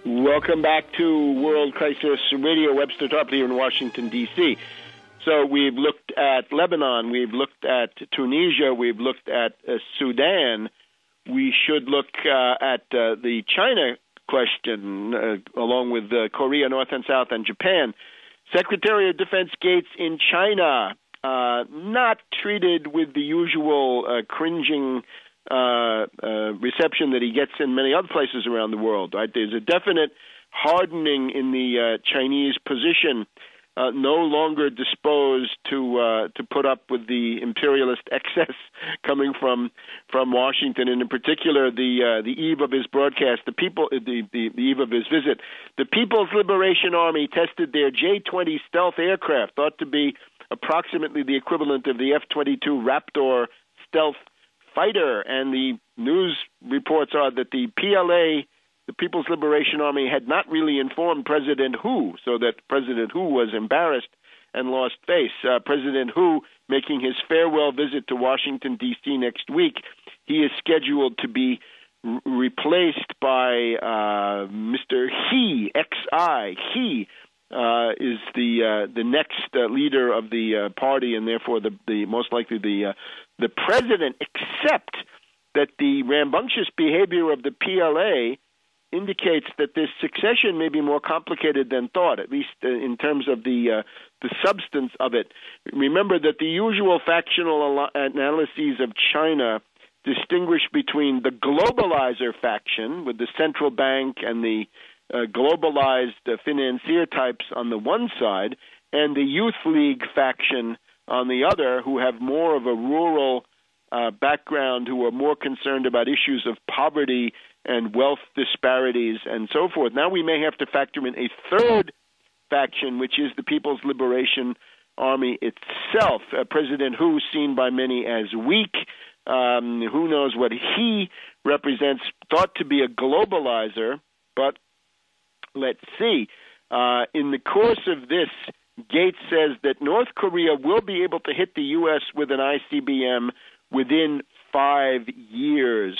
Welcome back to World Crisis Radio. Webster Tarpley here in Washington, D.C. So we've looked at Lebanon, we've looked at Tunisia, we've looked at Sudan. We should look at the China question, along with Korea, North and South, and Japan. Secretary of Defense Gates in China, not treated with the usual cringing reception that he gets in many other places around the world. Right? There's a definite hardening in the Chinese position, no longer disposed to put up with the imperialist excess coming from Washington, and in particular the eve of his broadcast, the eve of his visit. The People's Liberation Army tested their J-20 stealth aircraft, thought to be approximately the equivalent of the F-22 Raptor stealth fighter, and the news reports are that the PLA, the People's Liberation Army, had not really informed President Hu, so that President Hu was embarrassed and lost face. President Hu making his farewell visit to Washington, D.C. next week. He is scheduled to be replaced by Mr. He, X-I. He is the next leader of the party, and therefore the most likely the president, except that the rambunctious behavior of the PLA indicates that this succession may be more complicated than thought, at least in terms of the substance of it. Remember that the usual factional analyses of China distinguish between the globalizer faction with the central bank and the globalized financier types on the one side, and the Youth League faction on the other, who have more of a rural background, who are more concerned about issues of poverty and wealth disparities and so forth. Now we may have to factor in a third faction, which is the People's Liberation Army itself. President Hu, seen by many as weak, who knows what he represents, thought to be a globalizer, but let's see. In the course of this, Gates says that North Korea will be able to hit the U.S. with an ICBM within 5 years.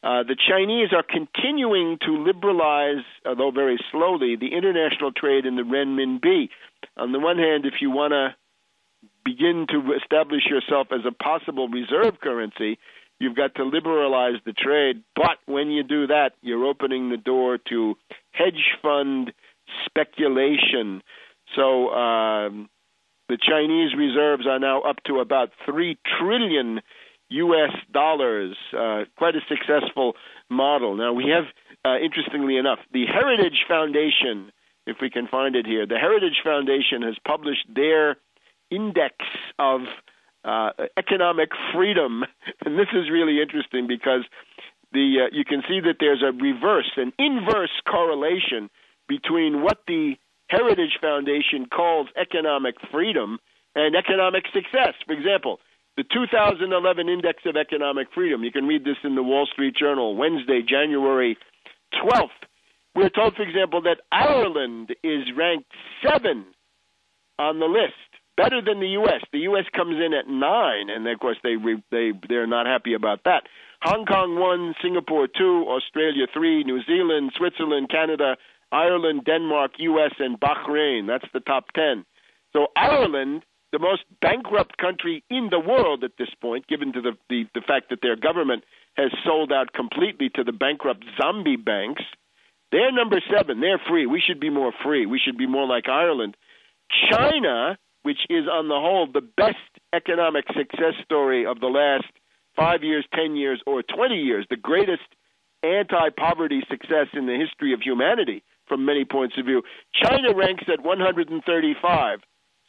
The Chinese are continuing to liberalize, although very slowly, the international trade in the renminbi. On the one hand, if you want to begin to establish yourself as a possible reserve currency, you've got to liberalize the trade. But when you do that, you're opening the door to hedge fund speculation. So the Chinese reserves are now up to about $3 trillion U.S. dollars, quite a successful model. Now we have, interestingly enough, the Heritage Foundation, if we can find it here, the Heritage Foundation has published their index of economic freedom, and this is really interesting because you can see that there's an inverse correlation between what the Heritage Foundation calls economic freedom and economic success. For example, the 2011 Index of Economic Freedom, you can read this in the Wall Street Journal, Wednesday, January 12th. We're told, for example, that Ireland is ranked 7 on the list, better than the U.S. The U.S. comes in at 9, and of course they're not happy about that. Hong Kong 1, Singapore 2, Australia 3, New Zealand, Switzerland, Canada, Ireland, Denmark, U.S., and Bahrain. That's the top 10. So Ireland, the most bankrupt country in the world at this point, given to the fact that their government has sold out completely to the bankrupt zombie banks, they're number 7. They're free. We should be more free. We should be more like Ireland. China, which is on the whole the best economic success story of the last 5 years, 10 years, or 20 years, the greatest anti-poverty success in the history of humanity from many points of view. China ranks at 135.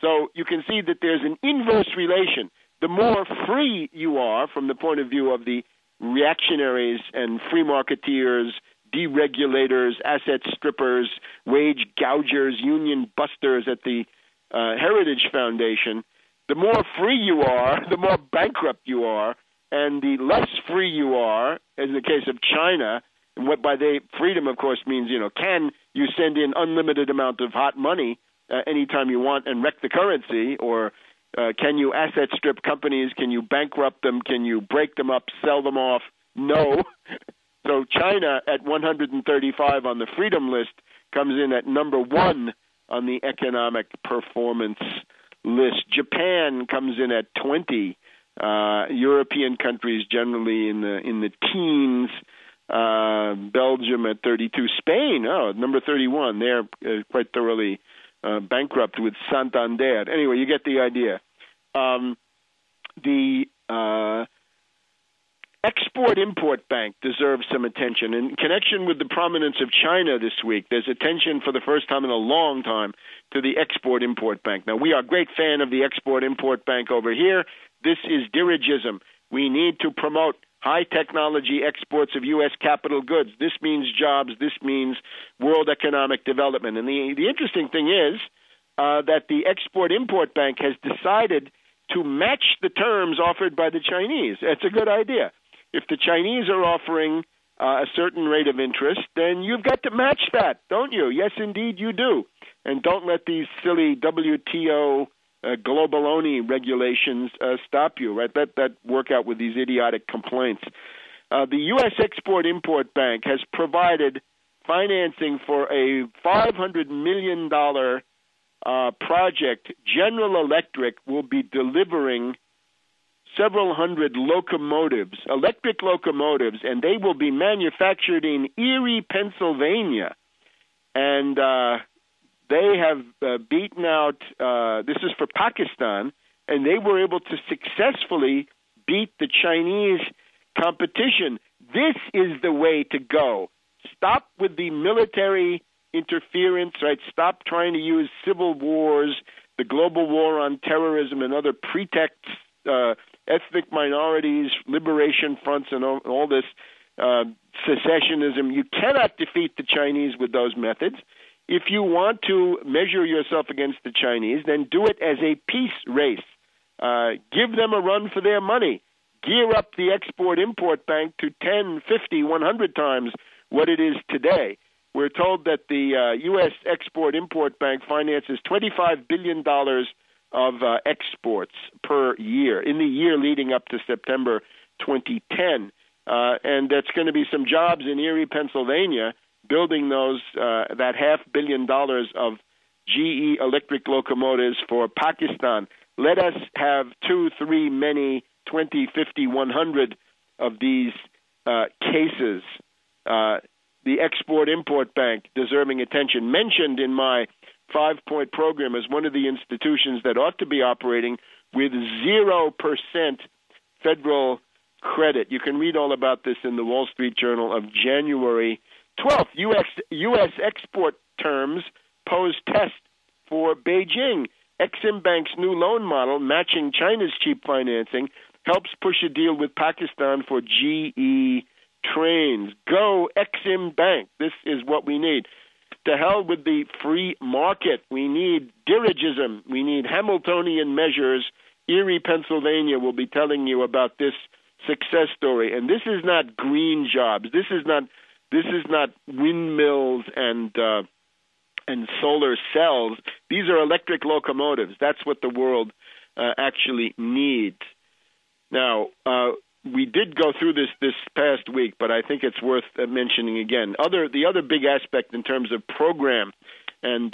So you can see that there's an inverse relation. The more free you are from the point of view of the reactionaries and free marketeers, deregulators, asset strippers, wage gougers, union busters at the Heritage Foundation, the more free you are, the more bankrupt you are, and the less free you are, as in the case of China, and what by the freedom, of course, means, can you send in unlimited amount of hot money anytime you want and wreck the currency, or can you asset strip companies? Can you bankrupt them? Can you break them up, sell them off? No. So So China at 135 on the freedom list comes in at number 1 on the economic performance list. Japan comes in at 20. European countries generally in the teens. Belgium at 32. Spain, number 31. They're quite thoroughly bankrupt with Santander. Anyway, you get the idea. The Export-Import Bank deserves some attention. In connection with the prominence of China this week, there's attention for the first time in a long time to the Export-Import Bank. Now, we are a great fan of the Export-Import Bank over here. This is dirigism. We need to promote high-technology exports of U.S. capital goods. This means jobs. This means world economic development. And the interesting thing is that the Export-Import Bank has decided to match the terms offered by the Chinese. It's a good idea. If the Chinese are offering a certain rate of interest, then you've got to match that, don't you? Yes, indeed, you do. And don't let these silly WTO global-only regulations stop you, right? Let that work out with these idiotic complaints. The U.S. Export-Import Bank has provided financing for a $500 million project. General Electric will be delivering several hundred locomotives, electric locomotives, and they will be manufactured in Erie, Pennsylvania. And they have beaten out, this is for Pakistan, and they were able to successfully beat the Chinese competition. This is the way to go. Stop with the military interference, right? Stop trying to use civil wars, the global war on terrorism and other pretexts, ethnic minorities, liberation fronts, and all this secessionism. You cannot defeat the Chinese with those methods. If you want to measure yourself against the Chinese, then do it as a peace race. Give them a run for their money. Gear up the Export-Import Bank to 10, 50, 100 times what it is today. We're told that the U.S. Export-Import Bank finances $25 billion of exports per year in the year leading up to September 2010. And that's going to be some jobs in Erie, Pennsylvania, building those that $500 million of GE electric locomotives for Pakistan. Let us have 2, 3, many, 20, 50, 100 of these cases. The Export-Import Bank deserving attention, mentioned in my 5-point program as one of the institutions that ought to be operating with 0% federal credit. You can read all about this in the Wall Street Journal of January 12th. U.S. export terms pose test for Beijing. Exim Bank's new loan model, matching China's cheap financing, helps push a deal with Pakistan for GE trains. Go Exim Bank. This is what we need. To hell with the free market. We need dirigism. We need Hamiltonian measures. Erie, Pennsylvania will be telling you about this success story. And this is not green jobs. This is not windmills and solar cells. These are electric locomotives. That's what the world actually needs. Now, we did go through this past week, but I think it's worth mentioning again. The other big aspect in terms of program and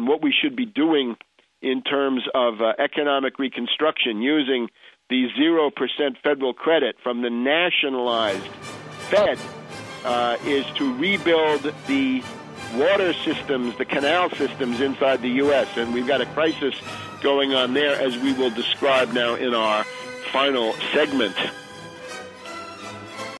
what we should be doing in terms of economic reconstruction using the 0% federal credit from the nationalized Fed is to rebuild the water systems, the canal systems inside the U.S., and we've got a crisis going on there, as we will describe now in our final segment.